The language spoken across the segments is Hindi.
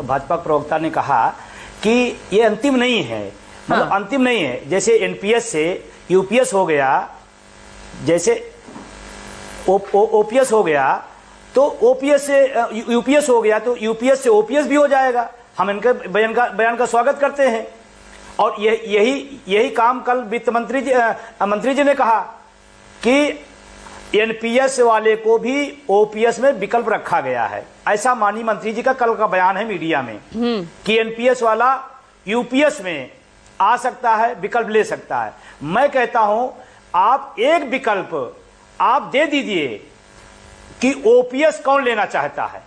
भाजपा प्रवक्ता ने कहा कि ये अंतिम नहीं है, मतलब अंतिम नहीं है। जैसे एनपीएस से यूपीएस हो गया, जैसे ओपीएस हो गया, तो ओपीएस से यूपीएस हो गया, तो यूपीएस से ओपीएस भी हो जाएगा। हम इनके बयान का स्वागत करते हैं। और यही काम कल वित्त मंत्री जी ने कहा कि एनपीएस वाले को भी ओपीएस में विकल्प रखा गया है। ऐसा माननीय मंत्री जी का कल का बयान है मीडिया में कि एनपीएस वाला यूपीएस में आ सकता है, विकल्प ले सकता है। मैं कहता हूं आप एक विकल्प आप दे दीजिए कि ओपीएस कौन लेना चाहता है,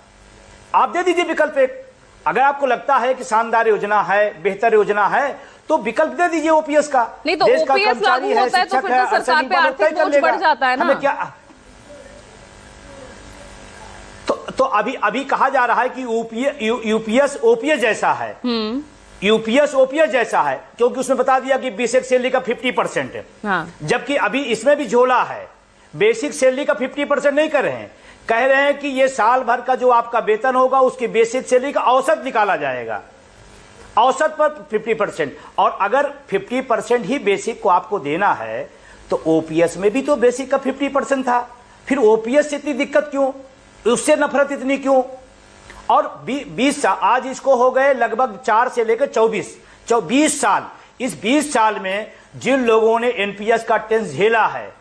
आप दे दीजिए विकल्प एक। अगर आपको लगता है कि शानदार योजना है, बेहतर योजना है, तो विकल्प दे दीजिए ओपीएस का। नहीं तो ओपीएस लागू होता है तो फिर तो सरकार पे आर्थिक बोझ बढ़ जाता है ना। हमें क्या तो अभी कहा जा रहा है कि यूपीएस ओपीएस जैसा है, यूपीएस ओपीएस जैसा है, क्योंकि उसमें बता दिया कि बेसिक सैलरी का 50% है। जबकि अभी इसमें भी झोला है, बेसिक सैलरी का 50% नहीं कर रहे हैं, कह रहे हैं कि ये साल भर का जो आपका वेतन होगा उसकी बेसिक सैलरी का औसत निकाला जाएगा, औसत पर 50%। और अगर 50% ही बेसिक को आपको देना है तो ओपीएस में भी तो बेसिक का 50% था, फिर ओपीएस से इतनी दिक्कत क्यों, उससे नफरत इतनी क्यों? और 20 साल आज इसको हो गए, लगभग 4 से लेकर 20 साल। इस 20 साल में जिन लोगों ने एनपीएस का टेंस झेला है,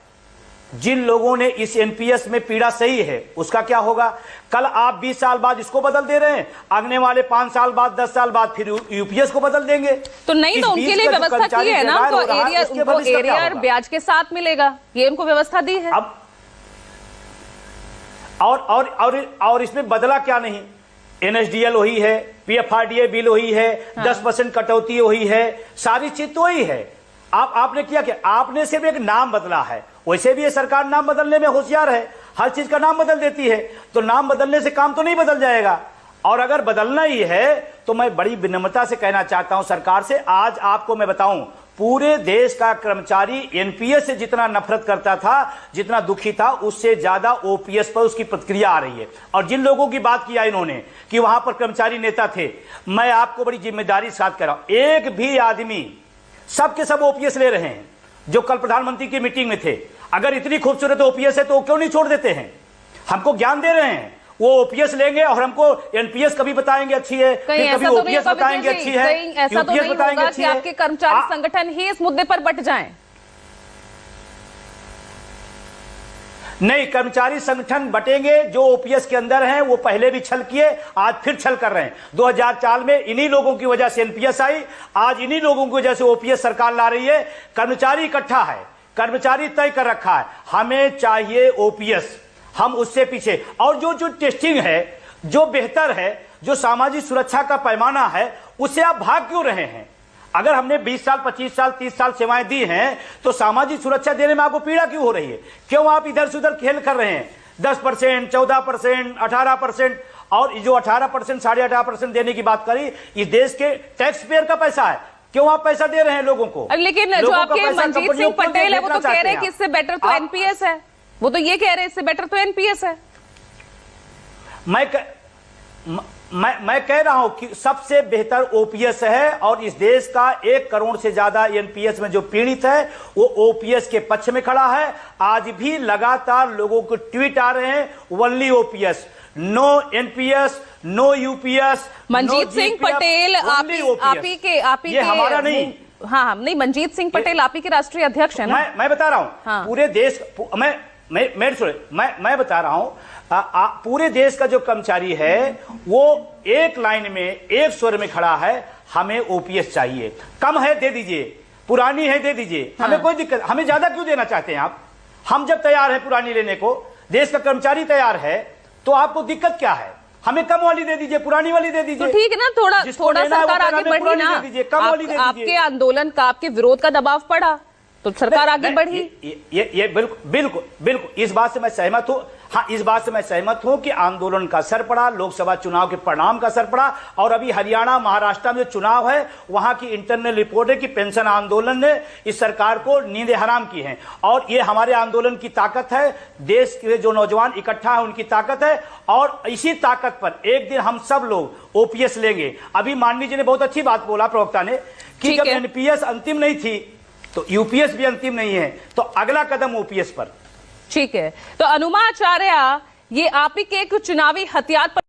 जिन लोगों ने इस एनपीएस में पीड़ा सही है, उसका क्या होगा? कल आप 20 साल बाद इसको बदल दे रहे हैं, आगने वाले 5 साल बाद, 10 साल बाद फिर यूपीएस को बदल देंगे। तो नहीं, तो उनके लिए व्यवस्था की है ना, उनको एरियर ब्याज के साथ मिलेगा, ये उनको व्यवस्था दी है। अब और इसमें बदला क्या नहीं, एनएसडीएल वही है, पीएफआरडीए बिल वही है, 10% कटौती वही है, सारी चीज तो वही है। आपने किया क्या? आपने सिर्फ एक नाम बदला है। वैसे भी ये सरकार नाम बदलने में होशियार है, हर चीज का नाम बदल देती है, तो नाम बदलने से काम तो नहीं बदल जाएगा। और अगर बदलना ही है तो मैं बड़ी विनम्रता से कहना चाहता हूं सरकार से, आज आपको मैं बताऊं, पूरे देश का कर्मचारी एनपीएस से जितना नफरत करता था, जितना दुखी था, उससे ज्यादा ओपीएस पर उसकी प्रतिक्रिया आ रही है। और जिन लोगों की बात किया इन्होंने कि वहां पर कर्मचारी नेता थे, मैं आपको बड़ी जिम्मेदारी के साथ कह रहा हूं, एक भी आदमी, सब के सब ओपीएस ले रहे हैं जो कल प्रधानमंत्री की मीटिंग में थे। अगर इतनी खूबसूरत ओपीएस है तो क्यों नहीं छोड़ देते हैं? हमको ज्ञान दे रहे हैं, वो ओपीएस लेंगे और हमको एनपीएस कभी बताएंगे अच्छी है, फिर कभी ओपीएस बताएंगे अच्छी है, ऐसा तो नहीं होगा कि आपके कर्मचारी संगठन ही इस मुद्दे पर बट जाएं। नहीं, कर्मचारी संगठन बटेंगे जो ओपीएस के अंदर हैं, वो पहले भी छल किए, आज फिर छल कर रहे हैं। 2004 में इन्हीं लोगों की वजह से एनपीएस आई, आज इन्हीं लोगों की वजह से ओपीएस सरकार ला रही है। कर्मचारी इकट्ठा है, कर्मचारी तय कर रखा है, हमें चाहिए ओपीएस, हम उससे पीछे। और जो टेस्टिंग है, जो बेहतर है, जो सामाजिक सुरक्षा का पैमाना है, उससे आप भाग क्यों रहे हैं? अगर हमने 20 साल, 25 साल, 30 साल सेवाएं दी हैं, तो सामाजिक सुरक्षा देने में आपको पीड़ा क्यों हो रही है? क्यों आप इधर से उधर खेल कर रहे हैं? 10%, 14%, 18%, और जो 18%, 18.5% देने की बात करी, इस देश के टैक्स पेयर का पैसा है, क्यों आप पैसा दे रहे हैं लोगों को? लेकिन जो आपके मंजीत सिंह पटेल है, वो तो कह रहे हैं कि इससे बेटर तो एनपीएस है, वो तो ये कह रहे हैं इससे बेटर तो एनपीएस है। मैं कह रहा हूं कि सबसे बेहतर ओपीएस है, और इस देश का 1 करोड़ से ज्यादा एनपीएस में जो पीड़ित है, वो ओपीएस के पक्ष में खड़ा है। आज भी लगातार लोगों को ट्वीट आ रहे हैं, only OPS, no NPS, no UPS. Manjeet Singh Patel आप ही के हमारा नहीं, हाँ नहीं, मंजीत सिंह पटेल आप ही के राष्ट्रीय अध्यक्ष है ना। मैं बता रहा हूं, पूरे देश, मैं बता रहा हूं, पूरे देश का जो कर्मचारी है वो एक लाइन में, एक स्वर में खड़ा है, हमें ओपीएस चाहिए। कम है दे दीजिए, पुरानी है दे दीजिए, हमें कोई दिक्कत, हमें ज्यादा क्यों देना चाहते हैं आप? हम जब तैयार है पुरानी लेने को, देश का कर्मचारी तैयार है, तो आपको दिक्कत क्या है? हमें कम वाली दे दीजिए, पुरानी वाली दे दीजिए। तो ठीक है ना, थोड़ा सरकार आगे बढ़ी ना, आपके आंदोलन का, आपके विरोध का दबाव पड़ा तो सरकार आगे बढ़ी। ये बिल्कुल इस बात से मैं सहमत हूं। हाँ, इस बात से मैं सहमत हूं कि आंदोलन का असर पड़ा, लोकसभा चुनाव के परिणाम का असर पड़ा, और अभी हरियाणा महाराष्ट्र में जो चुनाव है वहां की इंटरनल रिपोर्ट है कि पेंशन आंदोलन ने इस सरकार को नींदें हराम की हैं, और ये हमारे आंदोलन की ताकत है, देश के जो नौजवान इकट्ठा है उनकी ताकत है, और इसी ताकत पर एक दिन हम सब लोग ओपीएस लेंगे। अभी माननीय जी ने बहुत अच्छी बात बोला प्रवक्ता ने कि जब एनपीएस अंतिम नहीं थी तो यूपीएस भी अंतिम नहीं है, तो अगला कदम ओपीएस पर। ठीक है, तो अनुमा आचार्य, ये आप ही के एक चुनावी हथियार पर